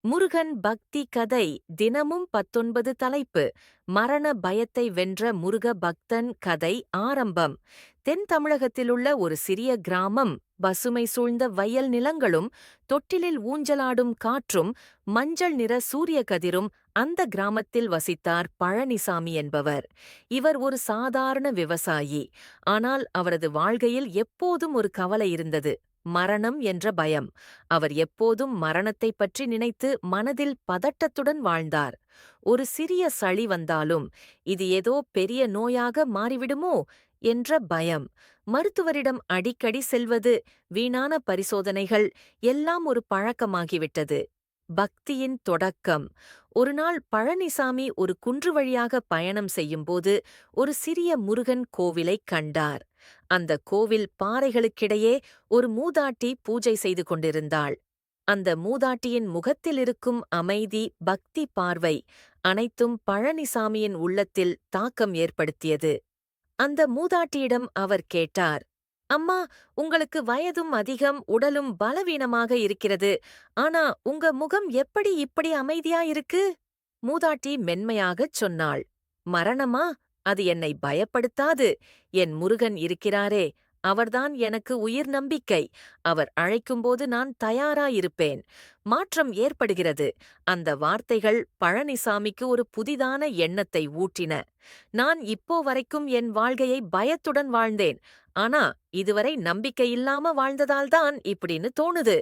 முருகன் பக்தி கதை தினமும் 19 தலைப்பு. மரண பயத்தை வென்ற முருக பக்தன் கதை ஆரம்பம். தென் தமிழகத்திலுள்ள ஒரு சிறிய கிராமம். பசுமை சூழ்ந்த வயல் நிலங்களும் தொட்டிலில் ஊஞ்சலாடும் காற்றும் மஞ்சள் நிற சூரிய கதிரும். அந்த கிராமத்தில் வசித்தார் பழனிசாமி என்பவர். இவர் ஒரு சாதாரண விவசாயி. ஆனால் அவரது வாழ்க்கையில் எப்போதும் ஒரு கவலை இருந்தது. மரணம் என்ற பயம். அவர் எப்போதும் மரணத்தைப் பற்றி நினைத்து மனதில் பதட்டத்துடன் வாழ்ந்தார். ஒரு சிறிய சளி வந்தாலும் இது ஏதோ பெரிய நோயாக மாறிவிடுமோ என்ற பயம். மருத்துவரிடம் அடிக்கடி செல்வது, வீணான பரிசோதனைகள் எல்லாம் ஒரு பழக்கமாகிவிட்டது. பக்தியின் தொடக்கம். ஒருநாள் பழனிசாமி ஒரு குன்று வழியாக பயணம் செய்யும்போது ஒரு சிறிய முருகன் கோவிலைக் கண்டார். அந்த கோவில் பாறைகளுக்கிடையே ஒரு மூதாட்டி பூஜை செய்து கொண்டிருந்தாள். அந்த மூதாட்டியின் முகத்தில் இருக்கும் அமைதி, பக்தி பார்வை அனைத்தும் பழனிசாமியின் உள்ளத்தில் தாக்கம் ஏற்படுத்தியது. அந்த மூதாட்டியிடம் அவர் கேட்டார், அம்மா, உங்களுக்கு வயதும் அதிகம், உடலும் பலவீனமாக இருக்கிறது. ஆனா உங்க முகம் எப்படி இப்படி அமைதியா இருக்கு? மூதாட்டி மென்மையாகச் சொன்னாள், மரணமா? அது என்னை பயப்படுத்தாது. என் முருகன் இருக்கிறாரே, அவர்தான் எனக்கு உயிர் நம்பிக்கை. அவர் அழைக்கும்போது நான் தயாராயிருப்பேன். மாற்றம் ஏற்படுகிறது. அந்த வார்த்தைகள் பழனிசாமிக்கு ஒரு புதிதான எண்ணத்தை ஊட்டின. நான் இப்போ வரைக்கும் என் வாழ்க்கையை பயத்துடன் வாழ்ந்தேன். ஆனா இதுவரை நம்பிக்கையில்லாம வாழ்ந்ததால்தான் இப்படின்னு தோணுது.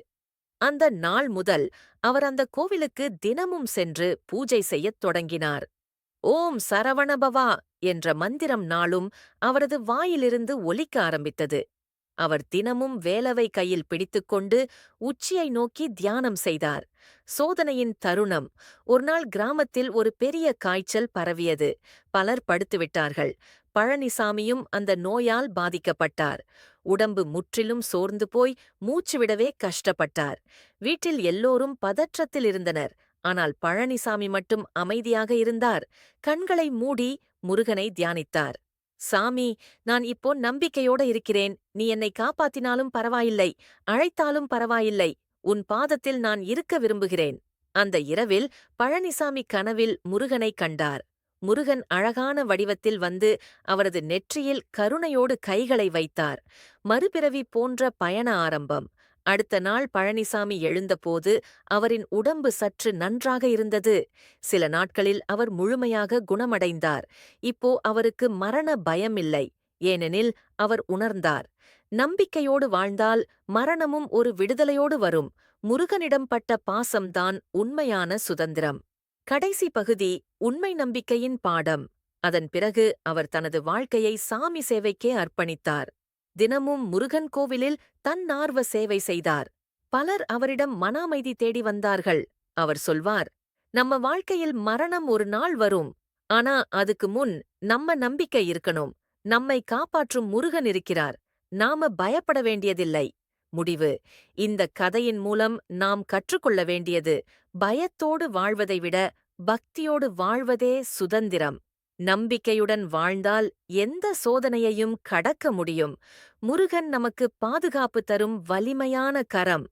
அந்த நாள் முதல் அவர் அந்த கோவிலுக்கு தினமும் சென்று பூஜை செய்யத் தொடங்கினார். ஓம் சரவணபவா என்ற மந்திரம் நாளும் அவரது வாயிலிருந்து ஒலிக்க ஆரம்பித்தது. அவர் தினமும் வேலவை கையில் பிடித்துக்கொண்டு உச்சியை நோக்கி தியானம் செய்தார். சோதனையின் தருணம். ஒருநாள் கிராமத்தில் ஒரு பெரிய காய்ச்சல் பரவியது. பலர் படுத்துவிட்டார்கள். பழனிசாமியும் அந்த நோயால் பாதிக்கப்பட்டார். உடம்பு முற்றிலும் சோர்ந்து போய் மூச்சுவிடவே கஷ்டப்பட்டார். வீட்டில் எல்லோரும் பதற்றத்தில் இருந்தனர். ஆனால் பழனிசாமி மட்டும் அமைதியாக இருந்தார். கண்களை மூடி முருகனை தியானித்தார். சாமி, நான் இப்போ நம்பிக்கையோட இருக்கிறேன். நீ என்னை காப்பாத்தினாலும் பரவாயில்லை, அழைத்தாலும் பரவாயில்லை. உன் பாதத்தில் நான் இருக்க விரும்புகிறேன். அந்த இரவில் பழனிசாமி கனவில் முருகனை கண்டார். முருகன் அழகான வடிவத்தில் வந்து அவரது நெற்றியில் கருணையோடு கைகளை வைத்தார். மறுபிறவி போன்ற பயண ஆரம்பம். அடுத்த நாள் பழனிசாமி எழுந்தபோது அவரின் உடம்பு சற்று நன்றாக இருந்தது. சில நாட்களில் அவர் முழுமையாக குணமடைந்தார். இப்போ அவருக்கு மரண பயமில்லை. ஏனெனில் அவர் உணர்ந்தார், நம்பிக்கையோடு வாழ்ந்தால் மரணமும் ஒரு விடுதலையோடு வரும். முருகனிடம் பட்ட பாசம்தான் உண்மையான சுதந்திரம். கடைசி பகுதி. உண்மை நம்பிக்கையின் பாடம். அதன் பிறகு அவர் தனது வாழ்க்கையை சாமி சேவைக்கே அர்ப்பணித்தார். தினமும் முருகன் கோவிலில் தன்னார்வ சேவை செய்தார். பலர் அவரிடம் மன அமைதி தேடி வந்தார்கள். அவர் சொல்வார், நம்ம வாழ்க்கையில் மரணம் ஒரு நாள் வரும். ஆனா அதுக்கு முன் நம்ம நம்பிக்கை இருக்கணும். நம்மை காப்பாற்றும் முருகன் இருக்கிறார். நாம பயப்பட வேண்டியதில்லை. முடிவு. இந்த கதையின் மூலம் நாம் கற்றுக்கொள்ள வேண்டியது, பயத்தோடு வாழ்வதை விட பக்தியோடு வாழ்வதே சுதந்திரம். நம்பிக்கையுடன் வாழ்ந்தால் எந்த சோதனையையும் கடக்க முடியும். முருகன் நமக்கு பாதுகாப்பு தரும் வலிமையான கரம்.